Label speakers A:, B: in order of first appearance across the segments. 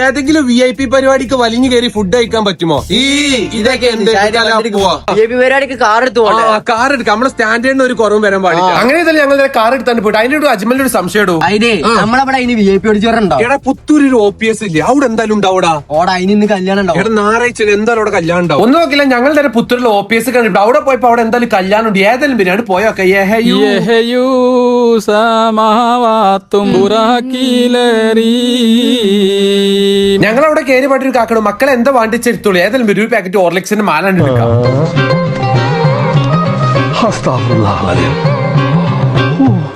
A: ഏതെങ്കിലും VIP പരിപാടിക്ക് വലിഞ്ഞു കയറി ഫുഡ് കഴിക്കാൻ പറ്റുമോ? ഇതൊക്കെ
B: പരിപാടിക്ക് കാർ
A: എടുക്കാം. നമ്മളെ സ്റ്റാൻഡേർഡിന് ഒരു കുറവും വരാൻ പാടില്ല. അങ്ങനെ ഞങ്ങൾ കാർ എടുത്താണ്ട് പോയിട്ട് അതിന്റെ അജ്മലിന്റെ ഒരു സംശയം
B: നമ്മളവിടെ VIP ഓടിച്ചോറുണ്ടോ?
A: എടാ പുത്തൂര് ഒരു OPS ഇല്ലേ, അവിടെ എന്തായാലും ഉണ്ടാവൂടാ.
B: അതിന് കല്യാണം ഉണ്ടാവും.
A: എടാ ഞായറാഴ്ച എന്തായാലും അവിടെ കല്യാണം ഉണ്ടാവും. ഒന്നും നോക്കില്ല, ഞങ്ങൾ തന്നെ പുത്തൂരിൽ OPS കണ്ടിട്ട് അവിടെ പോയപ്പോ അവിടെ എന്തായാലും കല്യാണം ഉണ്ട്. ഏതായാലും ബിരിയാണി പോയൊക്കെ ഞങ്ങളവിടെ കയറി പാട്ടൊരു കാക്കണം. മക്കളെ എന്താ വാണ്ടിച്ചെടുത്തോളൂ, ഏതായാലും ഒരു പാക്കറ്റ് ഓർലിക്സിന്റെ മാലാണ്ട് എടുക്കാം.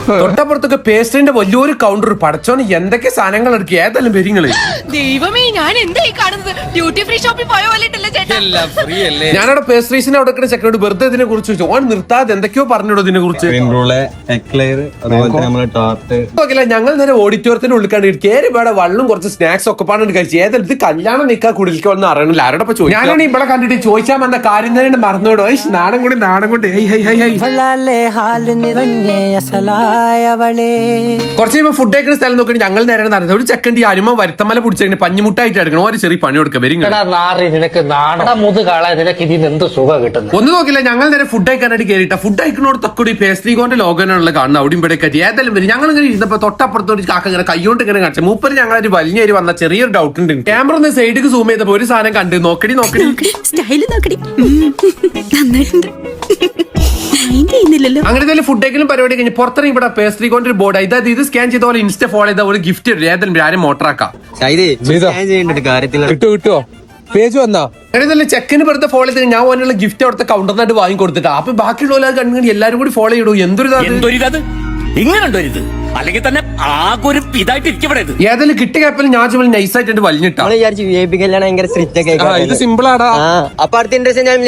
A: തൊട്ടപ്പുറത്തൊക്കെ പേസ്ട്രിന്റെ വലിയൊരു കൗണ്ടർ. പടച്ചോന് എന്തൊക്കെ സാധനങ്ങൾ എടുക്കുക. ഏതായാലും പെരിങ്ങള്
C: ദൈവമേ, ഞാൻ എന്തായി കാണുന്നത്? ഡ്യൂട്ടി ഫ്രീ ഷോപ്പിൽ പോയ പോലെയല്ലേ ചേട്ടാ?
A: ഞാനവിടെ പേസ്ട്രീസിന് അവിടെ ചെക്കനോട് വെറുതെ ഇതിനെ കുറിച്ച് ചോദിച്ചു. ഓൻ നിർത്താതെ എന്തൊക്കെയോ പറഞ്ഞോടോ ഇതിനെ കുറിച്ച്. ഞങ്ങൾ നേരെ ഓഡിറ്റോറിയത്തിന് ഉള്ളിക്കാണ്ട് കയറി വേടെ വള്ളും കുറച്ച് സ്നാക്സ് ഒക്കെ പാടാണ്ട് കഴിച്ചു. ഏതായാലും ഇത് കല്യാണം നിൽക്കാൻ കുടിക്കണമെന്ന് അറിയണില്ല. ആരോടെ ചോദിച്ചു. ഞാനാണ് ഇവിടെ കണ്ടിട്ട് ചോദിച്ചാൽ വന്ന കാര്യം തന്നെ മറന്നോടോ. നാടൻ കൊണ്ട് കുറച്ച് കഴിയുമ്പോൾ ഫുഡ് കഴിക്കുന്ന സ്ഥലം നോക്കി ഞങ്ങൾ നേരെ നടന്നത്. ഒരു ചെക്കൻ്റെ അരുമ വരുത്തമല പിടിച്ചു പഞ്ഞിമുട്ടായിട്ട് എടുക്കണം. ഒരു ചെറിയ പണി കൊടുക്കുക. ഒന്നും നോക്കില്ല, ഞങ്ങൾ നേരെ ഫുഡ് കഴിക്കാനായിട്ട് കയറിയിട്ട. ഫുഡ് കഴിക്കുന്നോടത്തൊക്കെ കൂടി പേസ്ട്രി കോന്റെ ലോകനാണല്ലോ കാണുന്നത്. അവിടെയും ഇവിടെ കയറ്റി ഏതായാലും വരും. ഞങ്ങൾ ഇങ്ങനെ ഇരുന്നപ്പോ തൊട്ടപ്പുറത്തോട് കാക്ക ഇങ്ങനെ കൈകൊണ്ട് ഇങ്ങനെ കാണിച്ചു. മൂപ്പര് ഞങ്ങളൊരു വലിയൊരു വന്ന ചെറിയൊരു ഡൗട്ട് ഉണ്ട്. ക്യാമറ ഒന്ന് സൈഡിക്ക് സൂം ചെയ്തപ്പോ ഒരു സാധനം കണ്ട് നോക്കടി അങ്ങനെ ഫുഡ് കഴിക്കലും പരിപാടി കഴിഞ്ഞ് പുറത്തിറങ്ങി ഇവിടെ പേസ്ട്രി കൊണ്ട് ഒരു ബോർഡ് ഇതായത് ഇത് സ്കാൻ ചെയ്ത പോലെ ഇൻസ്റ്റ ഫോളോ ചെയ്ത ഒരു ഗിഫ്റ്റ് ഇടും. ഏതായാലും ആരും മോട്ടറാക്കാം കിട്ടുമോ പേജ് വന്നാ ചെക്കിന് വെറുതെ ഫോളോ ചെയ്ത് ഞാൻ ഓനുള്ള ഗിഫ്റ്റ് അവിടുത്തെ കൗണ്ടറിനായിട്ട് വാങ്ങി കൊടുത്തിട്ടാ. അപ്പൊ ബാക്കിയുള്ള കണ്ടു എല്ലാരും കൂടി ഫോളോ ചെയ്തു. എന്തൊരു ഏതായാലും കിട്ടിയ കപ്പലും ഞാൻ നൈസായിട്ട് വലിഞ്ഞിട്ടാ. ഇത് സിമ്പിൾ ആടാ.
B: അപ്പൊ അടുത്ത ഇൻട്രസ്റ്റ് ഞാൻ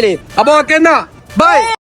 A: അപ്പൊ ഓക്കെ എന്നാ ബൈ.